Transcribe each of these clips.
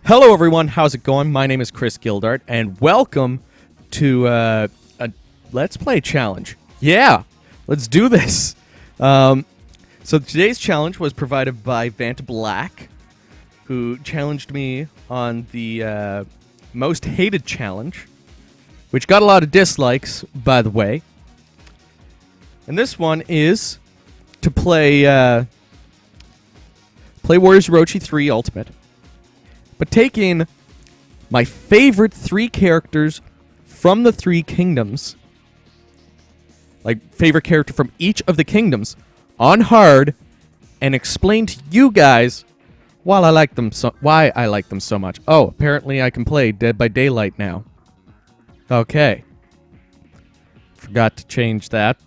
Hello everyone, how's it going? My name is Chris Gildart, and welcome to a Let's Play challenge. Yeah, let's do this. So today's challenge was provided by Vantablack, who challenged me on the most hated challenge, which got a lot of dislikes, by the way. And this one is to play Warriors Orochi 3 Ultimate. But taking my favorite three characters from the three kingdoms, like favorite character from each of the kingdoms, on hard, and explain to you guys why I like them so much. Oh, apparently I can play Dead by Daylight now. Okay. Forgot to change that.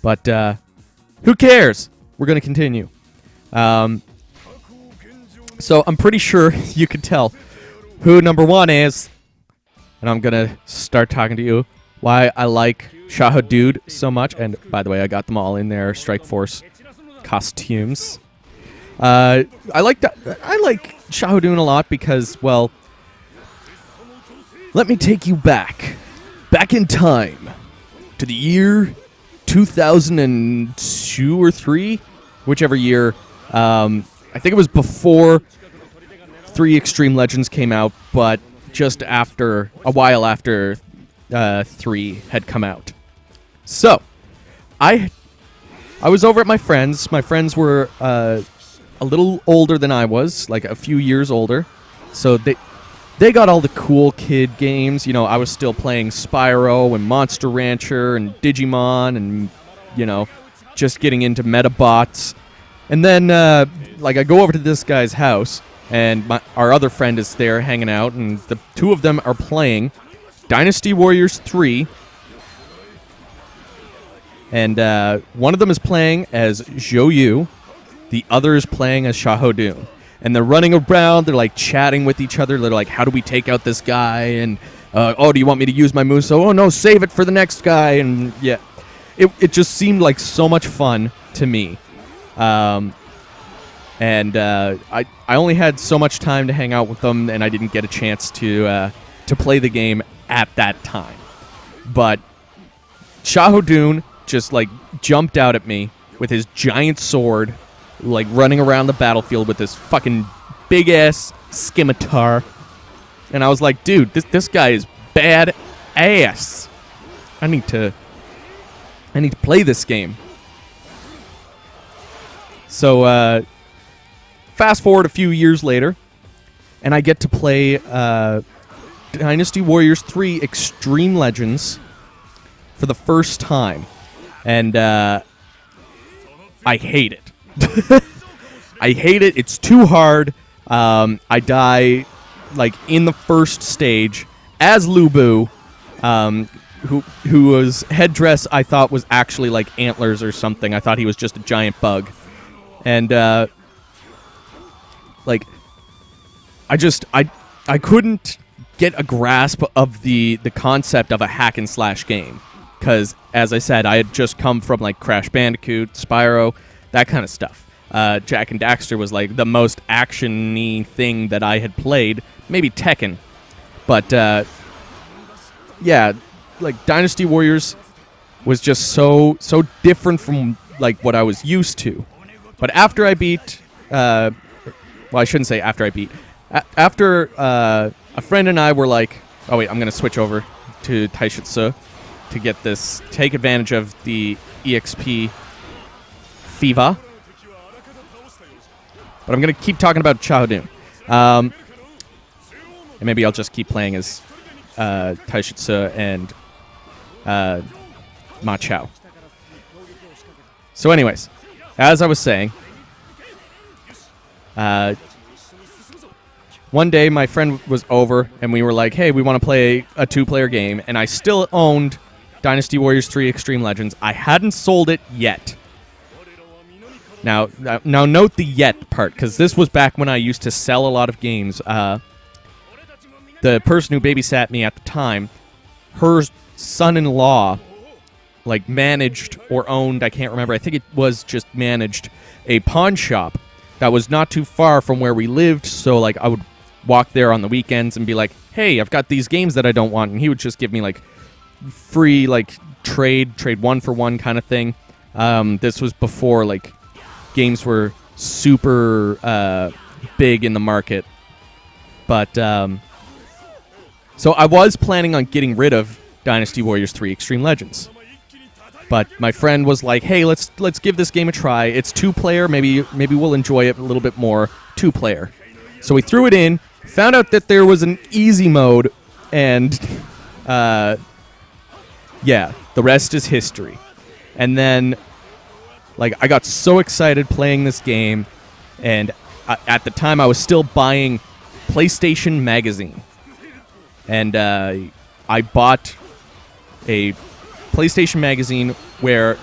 But who cares? We're gonna continue. So I'm pretty sure you can tell who number one is, and I'm gonna start talking to you why I like Xiahou Dun so much. And by the way, I got them all in their Strike Force costumes. I like Xiahou Dun a lot because, well, let me take you back in time to the year 2002 or 3, whichever year. I think it was before 3 Extreme Legends came out, but just after, a while after 3 had come out. So, I was over at my friends. My friends were a little older than I was, like a few years older. So they got all the cool kid games. You know, I was still playing Spyro and Monster Rancher and Digimon and, you know, just getting into Metabots. And then, I go over to this guy's house, and our other friend is there hanging out, and the two of them are playing Dynasty Warriors 3. And one of them is playing as Xiahou Yu, the other is playing as Xiahou Dun. And they're running around, they're like chatting with each other, they're like, how do we take out this guy? And, oh, do you want me to use my move? So, oh no, save it for the next guy. And yeah, it just seemed like so much fun to me. I only had so much time to hang out with them, and I didn't get a chance to play the game at that time. But Xiahou Dun just like jumped out at me with his giant sword, like running around the battlefield with this fucking big ass scimitar, and I was like, dude, this guy is bad ass. I need to play this game. So, fast forward a few years later, and I get to play Dynasty Warriors 3 Extreme Legends for the first time. And I hate it. I hate it. It's too hard. I die, like, in the first stage as Lubu, who was headdress I thought was actually, like, antlers or something. I thought he was just a giant bug. And, I couldn't get a grasp of the concept of a hack and slash game. Because, as I said, I had just come from, like, Crash Bandicoot, Spyro, that kind of stuff. Jak and Daxter was, like, the most action-y thing that I had played. Maybe Tekken. But, yeah, like, Dynasty Warriors was just so different from, like, what I was used to. But after I beat, well, I shouldn't say after I beat. After a friend and I were like, oh wait, I'm going to switch over to Taishi Ci to get this, take advantage of the EXP Fiva. But I'm going to keep talking about Xiahou Dun. And maybe I'll just keep playing as Taishi Ci and Ma Chao. So anyways, as I was saying, one day my friend was over, and we were like, hey, we want to play a 2-player game, and I still owned Dynasty Warriors 3 Extreme Legends. I hadn't sold it yet. Now note the yet part, because this was back when I used to sell a lot of games. The person who babysat me at the time, her son-in-law, like, managed or owned, I can't remember, I think it was just managed, a pawn shop that was not too far from where we lived, so like I would walk there on the weekends and be like, hey, I've got these games that I don't want, and he would just give me like free like trade 1-for-1 kind of thing. This was before like games were super big in the market, but so I was planning on getting rid of Dynasty Warriors 3 Extreme Legends. But my friend was like, "Hey, let's give this game a try. It's 2-player. Maybe we'll enjoy it a little bit more 2-player." So we threw it in, found out that there was an easy mode, and yeah, the rest is history. And then like I got so excited playing this game, and at the time I was still buying PlayStation Magazine. And I bought a PlayStation Magazine where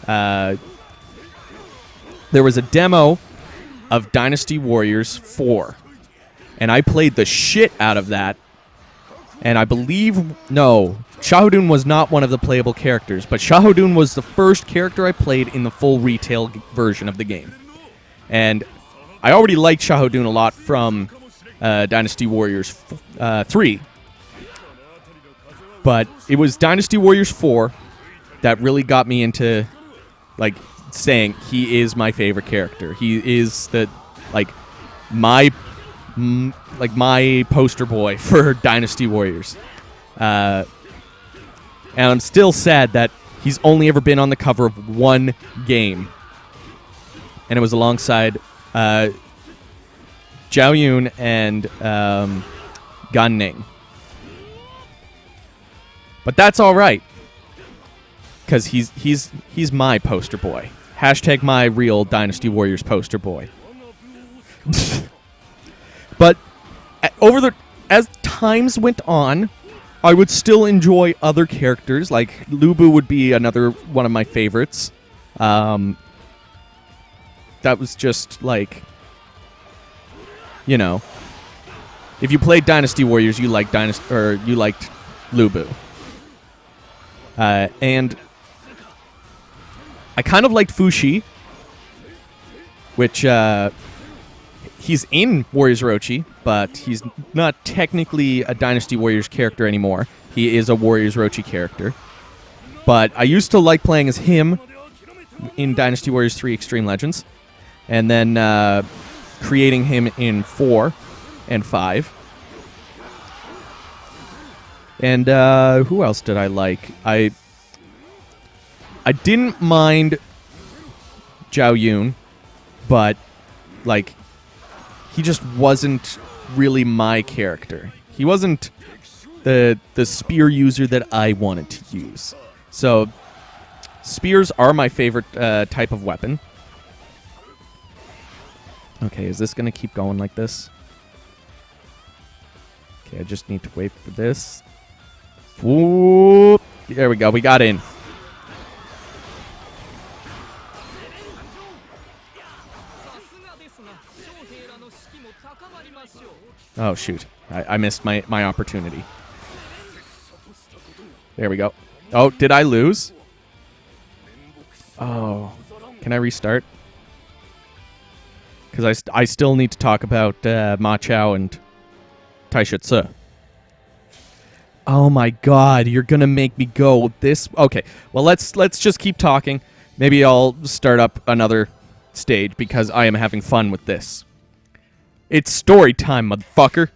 there was a demo of Dynasty Warriors 4. And I played the shit out of that. And I believe, no, Xiahou Dun was not one of the playable characters, but Xiahou Dun was the first character I played in the full retail version of the game. And I already liked Xiahou Dun a lot from Dynasty Warriors 3. But it was Dynasty Warriors 4 that really got me into, like, saying he is my favorite character. He is the, like, my poster boy for Dynasty Warriors. And I'm still sad that he's only ever been on the cover of one game. And it was alongside Zhao Yun and Gan Ning. But that's all right, because he's my poster boy. Hashtag my real Dynasty Warriors poster boy. But as times went on, I would still enjoy other characters. Like Lu Bu would be another one of my favorites. That was just like, you know, if you played Dynasty Warriors, you liked Lu Bu. And I kind of liked Fushi, which he's in Warriors Orochi, but he's not technically a Dynasty Warriors character anymore. He is a Warriors Orochi character. But I used to like playing as him in Dynasty Warriors 3 Extreme Legends, and then creating him in 4 and 5. And who else did I like? I didn't mind Zhao Yun, but like he just wasn't really my character. He wasn't the spear user that I wanted to use. So spears are my favorite type of weapon. Okay, is this going to keep going like this? Okay, I just need to wait for this. Whoop. There we go. We got in. Oh, shoot. I missed my opportunity. There we go. Oh, did I lose? Oh. Can I restart? Because I still need to talk about Ma Chao and Taishi Ci. Oh my God, you're gonna make me go this. Okay, well let's just keep talking. Maybe I'll start up another stage because I am having fun with this. It's story time, motherfucker.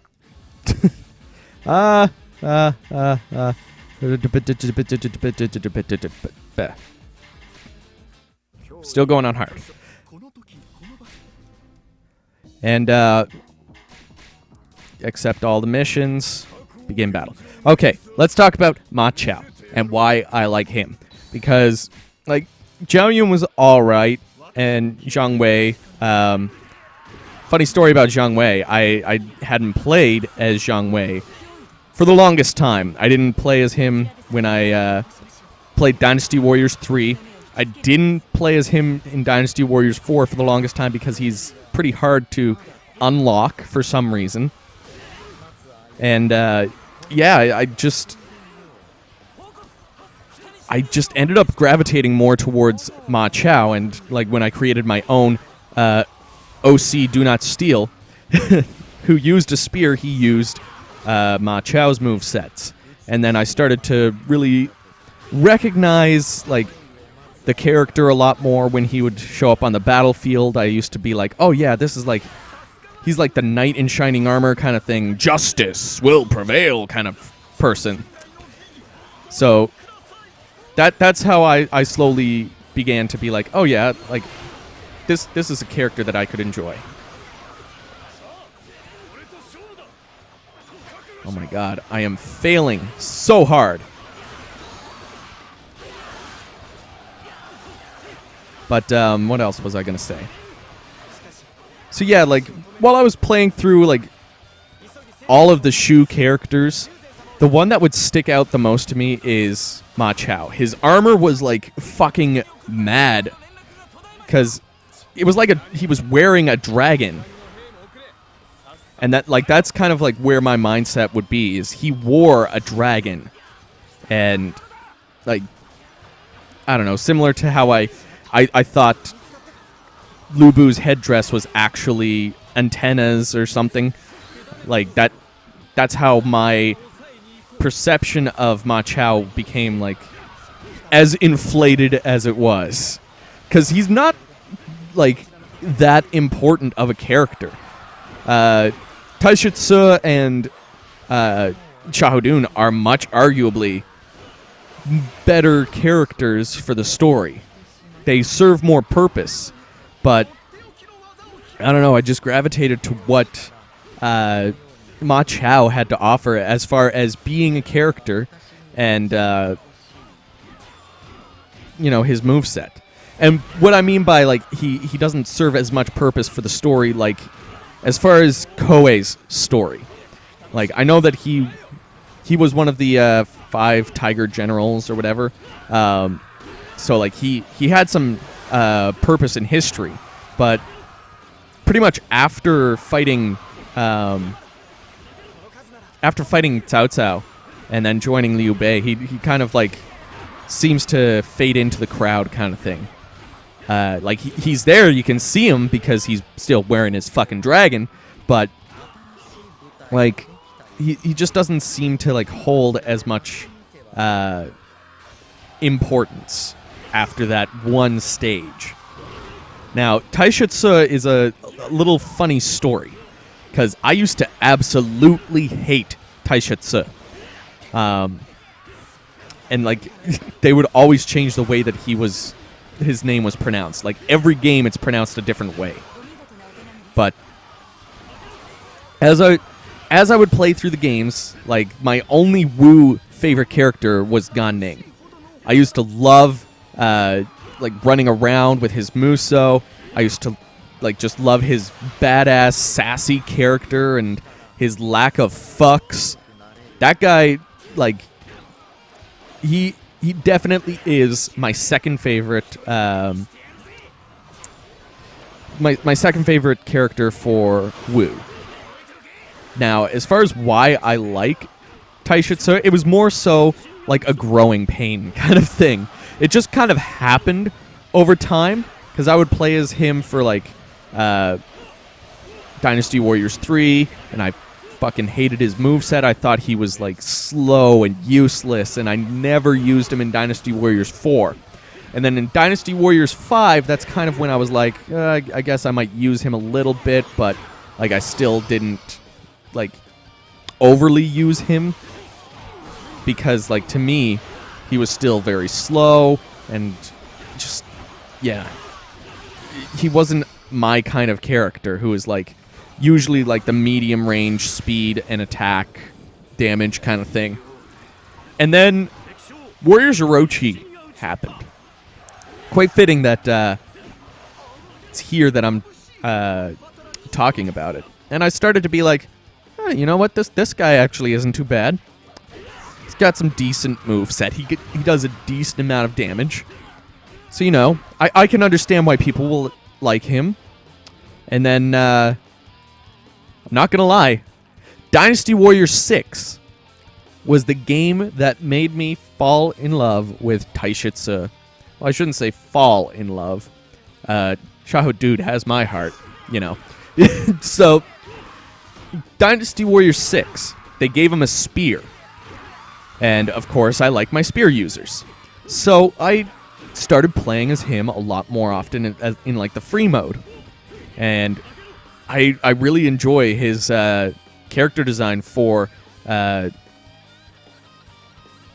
Still going on hard. And accept all the missions. Begin battle. Okay, let's talk about Ma Chao and why I like him. Because, like, Zhao Yun was alright, and Zhang Wei, funny story about Zhang Wei, I hadn't played as Zhang Wei for the longest time. I didn't play as him when I played Dynasty Warriors 3. I didn't play as him in Dynasty Warriors 4 for the longest time because he's pretty hard to unlock for some reason. And, yeah, I just ended up gravitating more towards Ma Chao, and, like, when I created my own OC Do Not Steal, who used a spear, he used Ma Chao's move sets. And then I started to really recognize like the character a lot more when he would show up on the battlefield. I used to be like, oh yeah, this is like, he's like the knight in shining armor kind of thing. Justice will prevail kind of person. So that's how I slowly began to be like, oh yeah, like this is a character that I could enjoy. Oh my god, I am failing so hard. But what else was I going to say? So yeah, like while I was playing through like all of the Shu characters, the one that would stick out the most to me is Ma Chao. His armor was like fucking mad cuz it was like he was wearing a dragon. And that's kind of like where my mindset would be, is he wore a dragon. And like I don't know, similar to how I thought Lu Bu's headdress was actually antennas or something. Like that's how my perception of Ma Chao became like as inflated as it was. Cuz he's not like that important of a character. Taishi Ci and Xiahou Dun are much arguably better characters for the story. They serve more purpose, but I don't know, I just gravitated to what Ma Chao had to offer as far as being a character and his moveset. And what I mean by like he doesn't serve as much purpose for the story, like as far as Koei's story. Like I know that he was one of the 5 Tiger Generals or whatever. So like he had some purpose in history, but pretty much after fighting Cao Cao and then joining Liu Bei, he kind of like seems to fade into the crowd kind of thing. Like he's there, you can see him because he's still wearing his fucking dragon, but like he just doesn't seem to like hold as much importance after that one stage. Now, Taishi Ci is a little funny story, because I used to absolutely hate Taishi Ci. And like they would always change the way that his name was pronounced. Like every game it's pronounced a different way. But as I would play through the games, like my only Wu favorite character was Gan Ning. I used to love like running around with his Muso. I used to like just love his badass sassy character and his lack of fucks. That guy, like he definitely is my second favorite my second favorite character for Wu. Now, as far as why I like Taishi Ci, it was more so like a growing pain kind of thing. It just kind of happened over time, because I would play as him for like Dynasty Warriors 3, and I fucking hated his moveset. I thought he was like slow and useless, and I never used him in Dynasty Warriors 4. And then in Dynasty Warriors 5, that's kind of when I was like, I guess I might use him a little bit, but like I still didn't like overly use him, because like to me he was still very slow and just he wasn't my kind of character, who is like usually like the medium range speed and attack damage kind of thing. And then Warriors Orochi happened. Quite fitting that it's here that I'm talking about it. And I started to be like, you know what, this guy actually isn't too bad. He's got some decent moveset. He does a decent amount of damage. So, you know, I can understand why people will like him. And then, I'm not going to lie, Dynasty Warriors 6 was the game that made me fall in love with Taishi Ci. Well, I shouldn't say fall in love. Xiahou Dun has my heart. you know. So, Dynasty Warriors 6, they gave him a spear. And, of course, I like my spear users. So, I started playing as him a lot more often in like, the free mode. And I really enjoy his character design for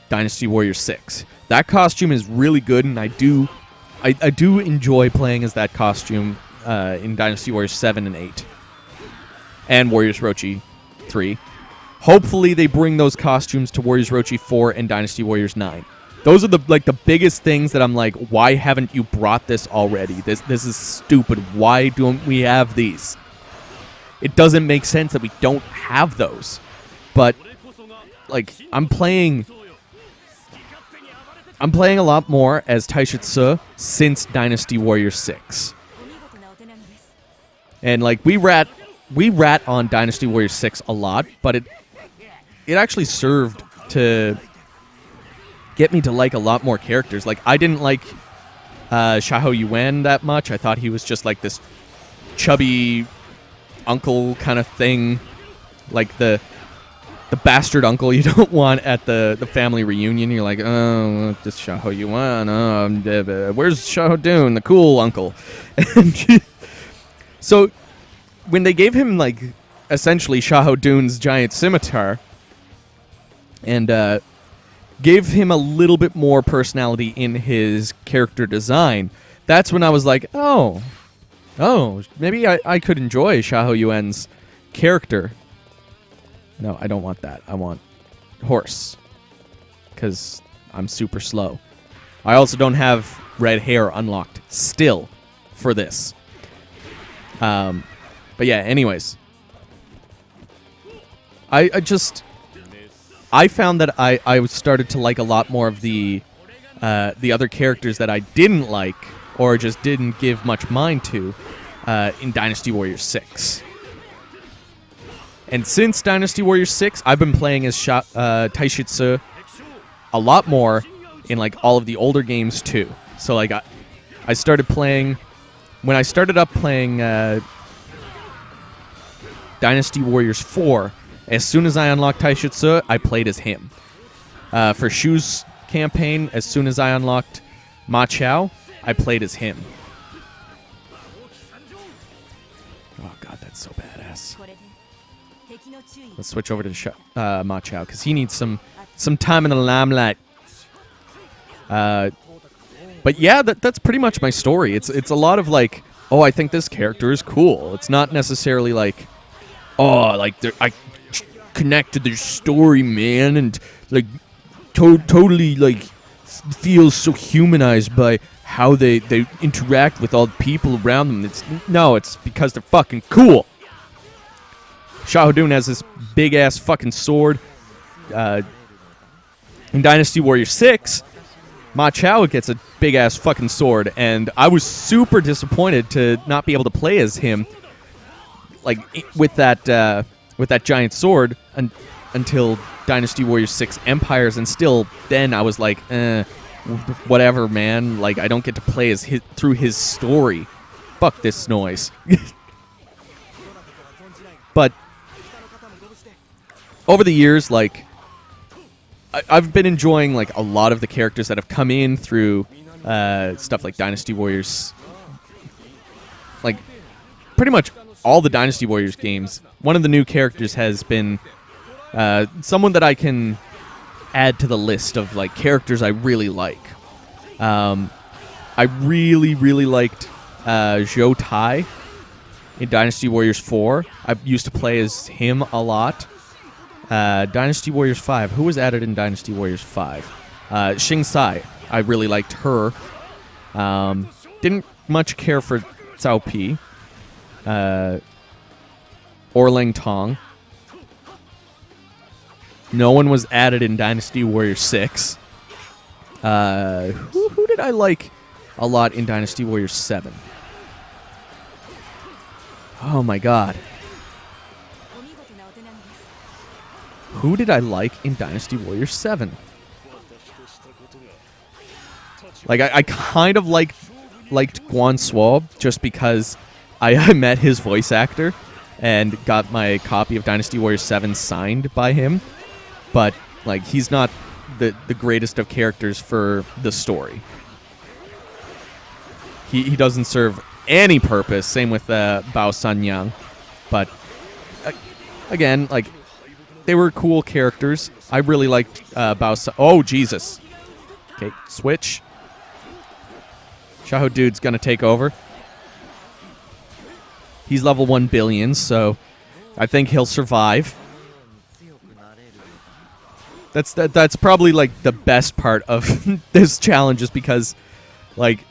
Dynasty Warriors 6. That costume is really good, and I do enjoy playing as that costume in Dynasty Warriors 7 and 8. And Warriors Orochi 3. Hopefully they bring those costumes to Warriors Orochi 4 and Dynasty Warriors 9. Those are the biggest things that I'm like, why haven't you brought this already? This is stupid. Why don't we have these? It doesn't make sense that we don't have those. But like I'm playing a lot more as Taishi Ci since Dynasty Warriors 6. And like we rat on Dynasty Warriors 6 a lot, but it actually served to get me to like a lot more characters. Like I didn't like Xiahou Dun that much. I thought he was just like this chubby uncle kind of thing, like the bastard uncle you don't want at the family reunion. You're like, oh, this Xiahou Dun. Oh, where's Xiahou Dun, the cool uncle? And so when they gave him like essentially Xiahou Dun's giant scimitar and gave him a little bit more personality in his character design, that's when I was like, oh, maybe I could enjoy Xiahou Dun's character. No, I don't want that. I want horse, because I'm super slow. I also don't have red hair unlocked still for this. But yeah, anyways. I found that I started to like a lot more of the other characters that I didn't like or just didn't give much mind to in Dynasty Warriors 6. And since Dynasty Warriors 6, I've been playing as Taishi Ci a lot more in like all of the older games too. So like I started playing when I started up playing Dynasty Warriors 4. As soon as I unlocked Taishi Ci, I played as him. For Shu's campaign, as soon as I unlocked Ma Chao, I played as him. Oh god, that's so badass. Let's switch over to Ma Chao, because he needs some time in the limelight. But yeah, that's pretty much my story. It's a lot of like, oh, I think this character is cool. It's not necessarily like, oh, like I connect to their story, man, and like totally like feels so humanized by how they interact with all the people around them. It's because they're fucking cool. Xiahou Dun has this big ass fucking sword. In Dynasty Warrior 6, Ma Chao gets a big ass fucking sword, and I was super disappointed to not be able to play as him, like with that giant sword until Dynasty Warriors 6 Empires, and still then I was like, whatever, man. Like I don't get to play as through his story. Fuck this noise. But over the years, like I've been enjoying like a lot of the characters that have come in through stuff like Dynasty Warriors. Like pretty much all the Dynasty Warriors games, one of the new characters has been someone that I can add to the list of like characters I really like. I really liked Zhou Tai in Dynasty Warriors 4. I used to play as him a lot. Dynasty Warriors 5. Who was added in Dynasty Warriors 5? Xing Sai. I really liked her. Didn't much care for Cao Pi. Orling Tong. No one was added in Dynasty Warriors 6. Who did I like a lot in Dynasty Warriors 7? Oh my god. Who did I like in Dynasty Warriors 7? Like I kind of liked Guan Suo just because I met his voice actor and got my copy of Dynasty Warriors 7 signed by him, but like he's not the greatest of characters for the story. He doesn't serve any purpose. Same with Bao Sanyang, but again, like they were cool characters. I really liked Bao. Oh Jesus! Okay, switch. Xiahou Dun's gonna take over. He's level 1 billion, so I think he'll survive. That's probably like the best part of this challenge, is because, like,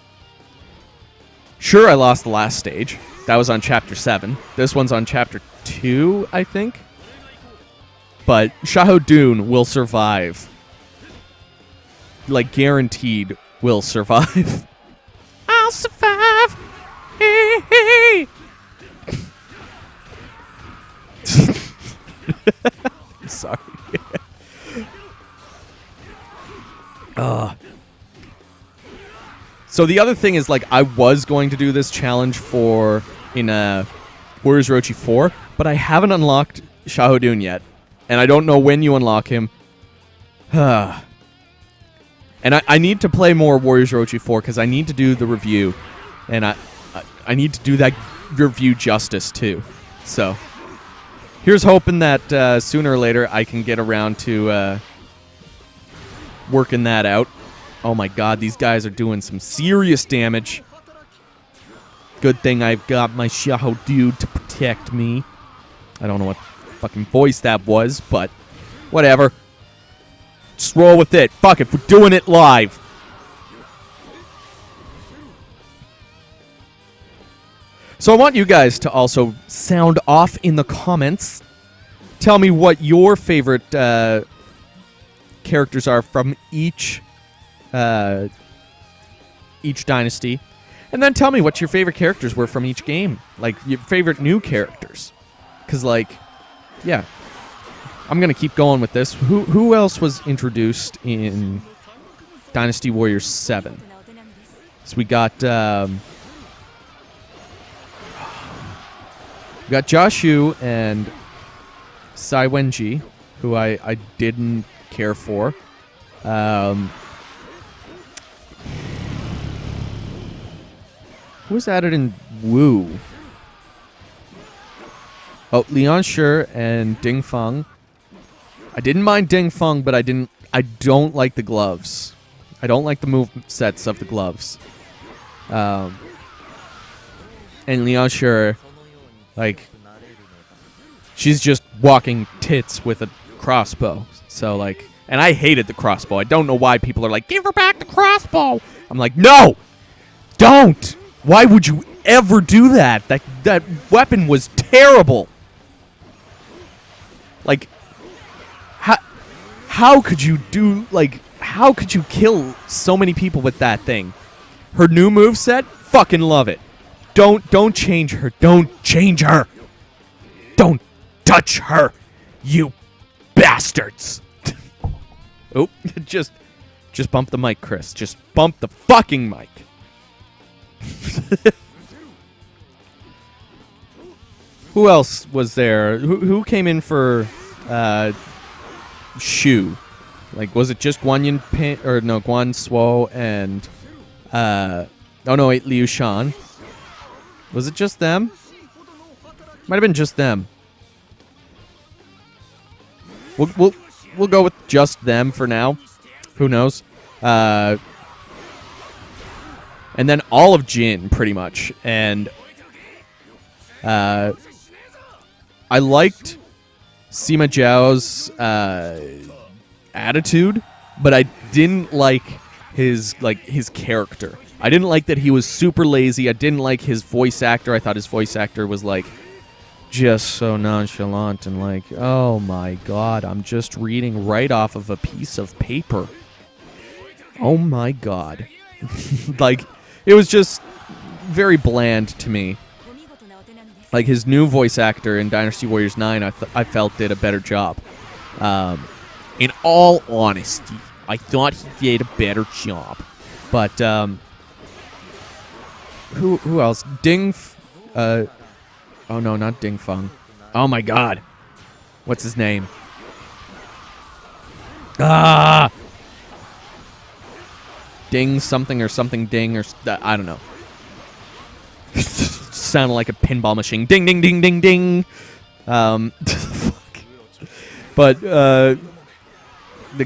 sure, I lost the last stage. That was on chapter 7. This one's on chapter 2, I think. But Xiahou Dun will survive. Like, guaranteed will survive. I'll survive. Hey, hey. I'm sorry. So the other thing is, like, I was going to do this challenge in Warriors Orochi 4, but I haven't unlocked Xiahou Dun yet, and I don't know when you unlock him. And I need to play more Warriors Orochi 4 because I need to do the review, and I need to do that review justice too. So here's hoping that sooner or later I can get around to working that out. Oh my god, these guys are doing some serious damage. Good thing I've got my Xiahou Dun to protect me. I don't know what fucking voice that was, but whatever. Just roll with it. Fuck it, we're doing it live. So I want you guys to also sound off in the comments. Tell me what your favorite characters are from each dynasty, and then tell me what your favorite characters were from each game, like your favorite new characters, because, like, yeah, I'm gonna keep going with this. Who else was introduced in Dynasty Warriors 7? So we got Jiaxu and Sai Wenji, who I didn't care for. Who was added in Wu? Oh, Lian Shi and Ding Feng. I didn't mind Ding Feng, but I don't like the gloves. I don't like the move sets of the gloves. And Lian Shi, like, she's just walking tits with a crossbow. So, like, and I hated the crossbow. I don't know why people are like, give her back the crossbow. I'm like, no, don't. Why would you ever do that? That weapon was terrible. Like, how could you do, like, how could you kill so many people with that thing? Her new moveset, fucking love it. Don't change her. Don't change her. Don't touch her, you bastards. Oh, just bump the mic, Chris. Just bump the fucking mic. Who else was there? Who came in for Shu? Like, was it just Guan Yinping, or no, Guan Suo and Liu Shan? Was it just them? Might have been just them. We'll go with just them for now. Who knows? And then all of Jin, pretty much. And I liked Sima Zhao's attitude, but I didn't like his character. I didn't like that he was super lazy. I didn't like his voice actor. I thought his voice actor was like just so nonchalant and like, oh my god, I'm just reading right off of a piece of paper. Oh my god. Like, it was just very bland to me. Like, his new voice actor in Dynasty Warriors 9, I felt did a better job. In all honesty, I thought he did a better job. But, who else? Oh no, not Ding Feng. Oh my god. What's his name? Ah! Ding something or something ding or... I don't know. Sounded like a pinball machine. Ding, ding, ding, ding, ding. Fuck. But, the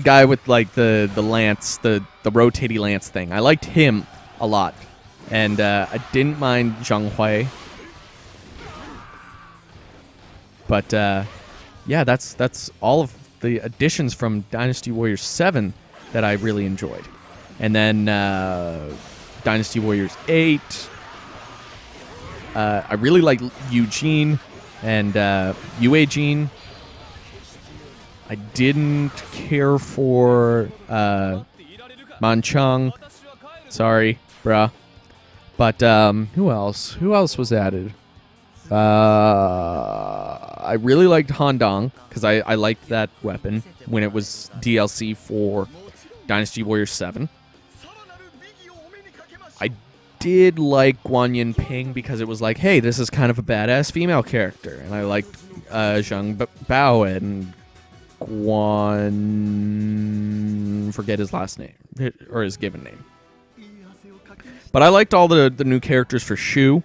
guy with, like, the lance, the rotating lance thing. I liked him a lot. And, I didn't mind Zhang Hui. But, yeah, that's all of the additions from Dynasty Warriors 7 that I really enjoyed. And then, Dynasty Warriors 8... I really like Eugene and Eugene. I didn't care for Manchang. Sorry, bruh. But who else? Who else was added? I really liked Handong because I liked that weapon when it was DLC for Dynasty Warriors 7. I did like Guan Yin Ping because it was like, hey, this is kind of a badass female character. And I liked Zhang Bao and Guan... forget his last name, or his given name. But I liked all the new characters for Shu.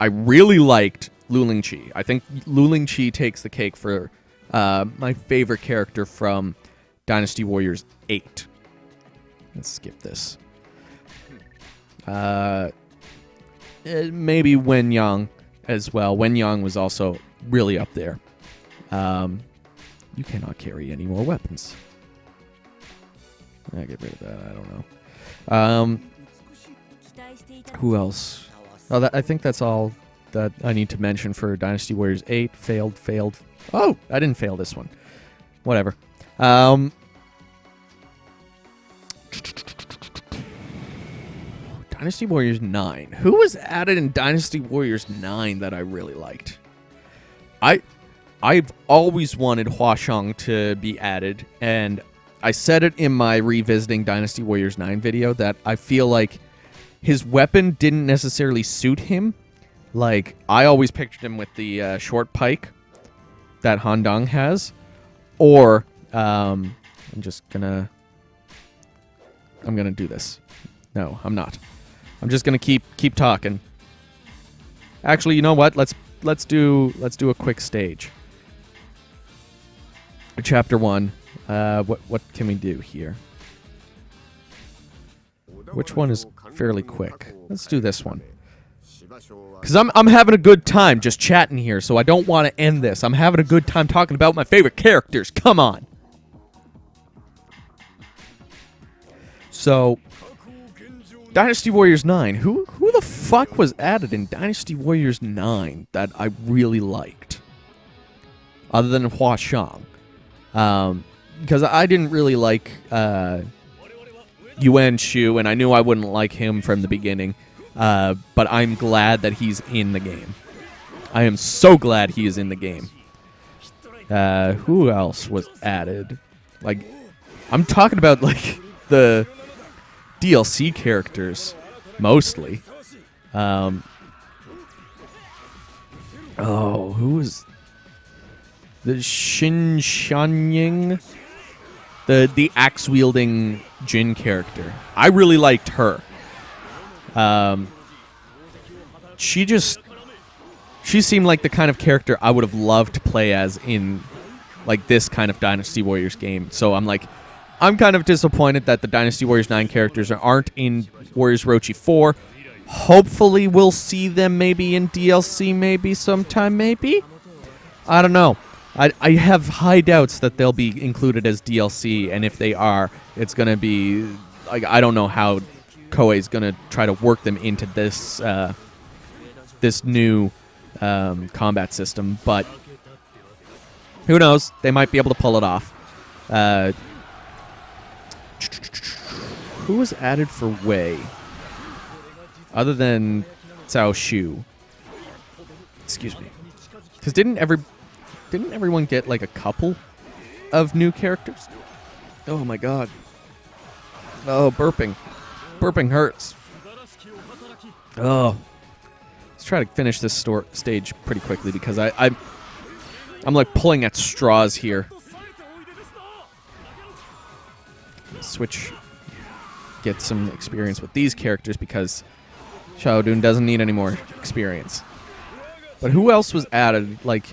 I really liked Lu Lingqi. I think Lu Lingqi takes the cake for my favorite character from Dynasty Warriors 8. Let's skip this. Maybe Wen Yang as well. Wen Yang was also really up there. You cannot carry any more weapons. I get rid of that. I don't know. Who else? Oh, I think that's all that I need to mention for Dynasty Warriors 8. Failed. Oh, I didn't fail this one. Whatever. Dynasty Warriors 9. Who was added in Dynasty Warriors 9 that I really liked? I've always wanted Huashang to be added, and I said it in my revisiting Dynasty Warriors 9 video that I feel like his weapon didn't necessarily suit him. Like, I always pictured him with the short pike that Handong has, or I'm gonna do this. No, I'm not. I'm just gonna keep talking. Actually, you know what? Let's do a quick stage. Chapter 1. What can we do here? Which one is fairly quick? Let's do this one. Because I'm having a good time just chatting here, so I don't want to end this. I'm having a good time talking about my favorite characters. Come on. So, Dynasty Warriors 9. Who the fuck was added in Dynasty Warriors 9 that I really liked? Other than Huashang. Because I didn't really like Yuan Shu, and I knew I wouldn't like him from the beginning. But I'm glad that he's in the game. I am so glad he is in the game. Who else was added? Like, I'm talking about, like, the DLC characters, mostly. Who was... The Xin Shangying? The axe-wielding Jin character. I really liked her. She seemed like the kind of character I would have loved to play as in, like, this kind of Dynasty Warriors game. So I'm kind of disappointed that the Dynasty Warriors 9 characters aren't in Warriors Orochi 4. Hopefully we'll see them maybe in DLC, maybe sometime, maybe? I don't know. I have high doubts that they'll be included as DLC, and if they are, it's going to be, like, I don't know how Koei's going to try to work them into this this new combat system, but who knows? They might be able to pull it off. Who was added for Wei? Other than Cao Shu. Excuse me. Because didn't everyone get, like, a couple of new characters? Oh my god. Oh, burping. Burping hurts. Oh. Let's try to finish this stage pretty quickly because I'm like pulling at straws here. Switch, get some experience with these characters because Xiahou Dun doesn't need any more experience. But who else was added? Like,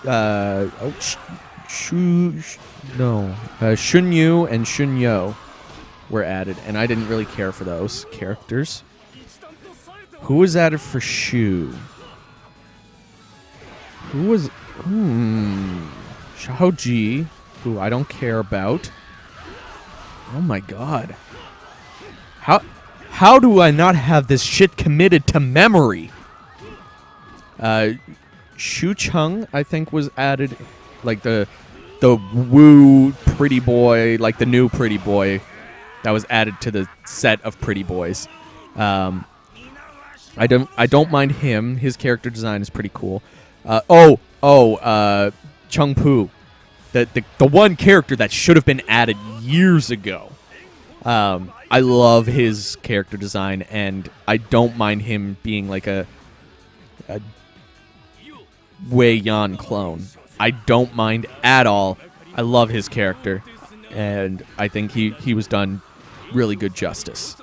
Shunyu and Shunyo were added, and I didn't really care for those characters. Who was added for Shu? Who was... Xiahou Ji, who I don't care about. Oh my god. How do I not have this shit committed to memory? Shu Cheng, I think, was added, like the woo pretty boy, like the new pretty boy that was added to the set of pretty boys. I don't mind him. His character design is pretty cool. Chung Pu, the one character that should have been added years ago. I love his character design, and I don't mind him being like a Wei Yan clone. I don't mind at all. I love his character, and I think he was done really good justice.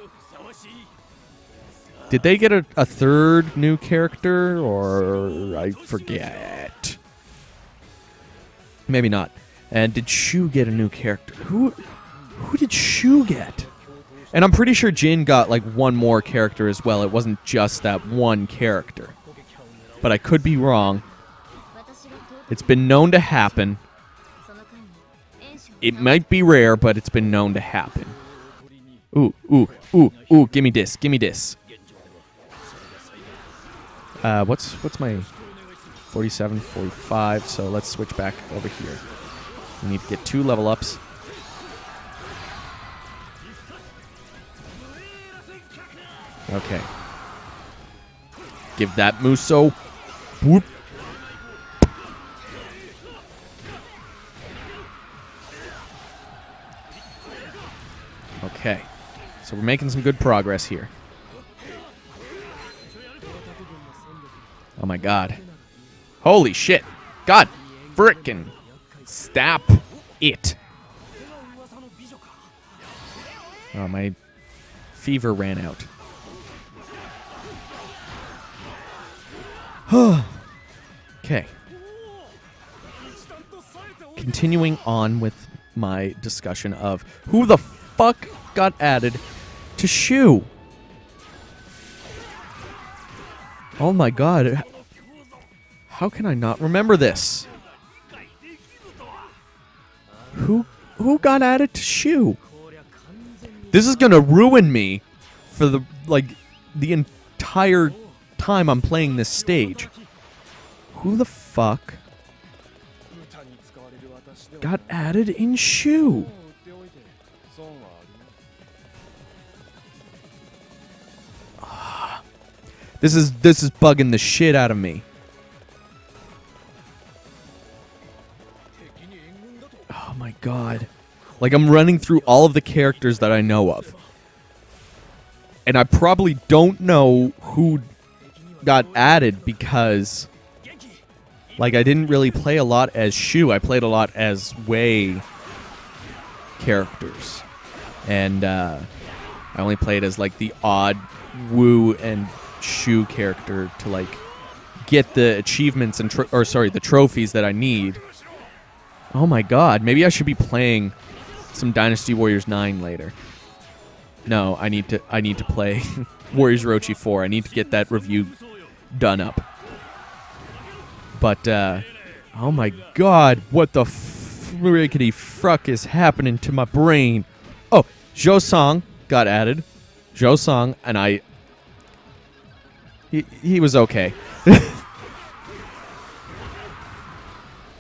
Did they get a third new character, or I forget? Maybe not. And did Shu get a new character? Who did Shu get? And I'm pretty sure Jin got like one more character as well. It wasn't just that one character. But I could be wrong. It's been known to happen. It might be rare, but it's been known to happen. Ooh, gimme this, gimme this. What's my 47, 45, so let's switch back over here. We need to get 2 level ups. Okay. Give that Muso. Whoop. Okay. So we're making some good progress here. Oh my god. Holy shit. God frickin' stop it. Oh, my fever ran out. Okay. Continuing on with my discussion of who the fuck got added to Shu. Oh my god. How can I not remember this? Who got added to Shu? This is gonna ruin me for the entire time I'm playing this stage. Who the fuck got added in Shu? This is bugging the shit out of me. Oh my god. Like, I'm running through all of the characters that I know of. And I probably don't know who got added because, like, I didn't really play a lot as Shu. I played a lot as Wei characters. And I only played as, like, the odd Wu and Shu character to, like, get the achievements and the trophies that I need. Oh my god, maybe I should be playing some Dynasty Warriors 9 later. No, I need to play Warriors Orochi 4. I need to get that review done up. But oh my god, what the frickety fruck is happening to my brain? Oh, Zhou Song got added. Zhou Song, and he was okay.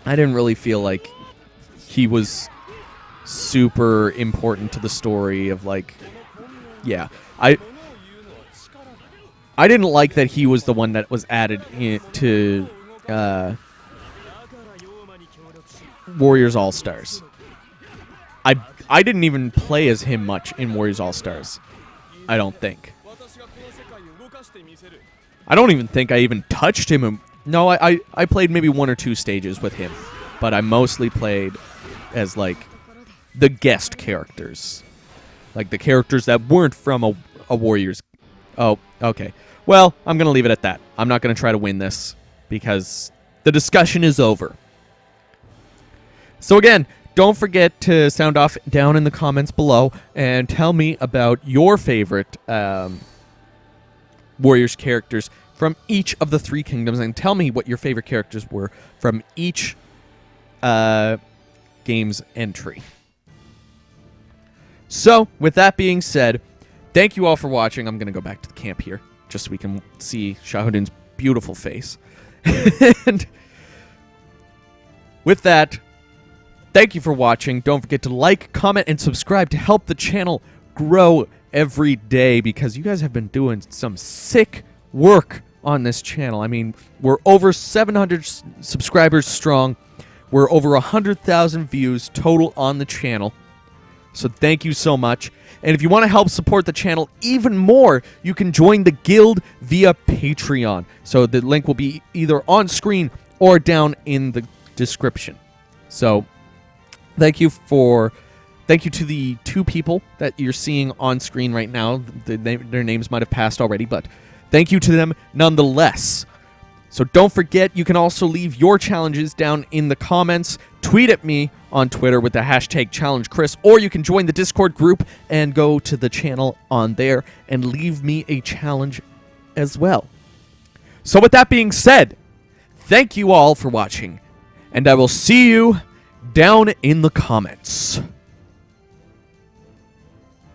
I didn't really feel like he was super important to the story of, like, yeah. I didn't like that he was the one that was added to Warriors All-Stars. I didn't even play as him much in Warriors All-Stars. I don't think. I don't even think I even touched him. No, I played maybe 1 or 2 stages with him, but I mostly played as, like, the guest characters. Like, the characters that weren't from a Warriors. Oh, okay. Well, I'm going to leave it at that. I'm not going to try to win this, because the discussion is over. So again, don't forget to sound off down in the comments below and tell me about your favorite Warriors characters from each of the 3 kingdoms, and tell me what your favorite characters were from each game's entry. So, with that being said, thank you all for watching. I'm going to go back to the camp here, just so we can see Xiahou Dun's beautiful face. And with that, thank you for watching. Don't forget to like, comment, and subscribe to help the channel grow every day, because you guys have been doing some sick work on this channel. I mean, we're over 700 subscribers strong. We're over 100,000 views total on the channel. So thank you so much. And if you want to help support the channel even more, you can join the guild via Patreon. So the link will be either on screen or down in the description. So thank you to the 2 people that you're seeing on screen right now. Their names might have passed already, but thank you to them nonetheless. So don't forget, you can also leave your challenges down in the comments. Tweet at me on Twitter with the hashtag #ChallengeChris, or you can join the Discord group and go to the channel on there and leave me a challenge as well. So with that being said, thank you all for watching, and I will see you down in the comments.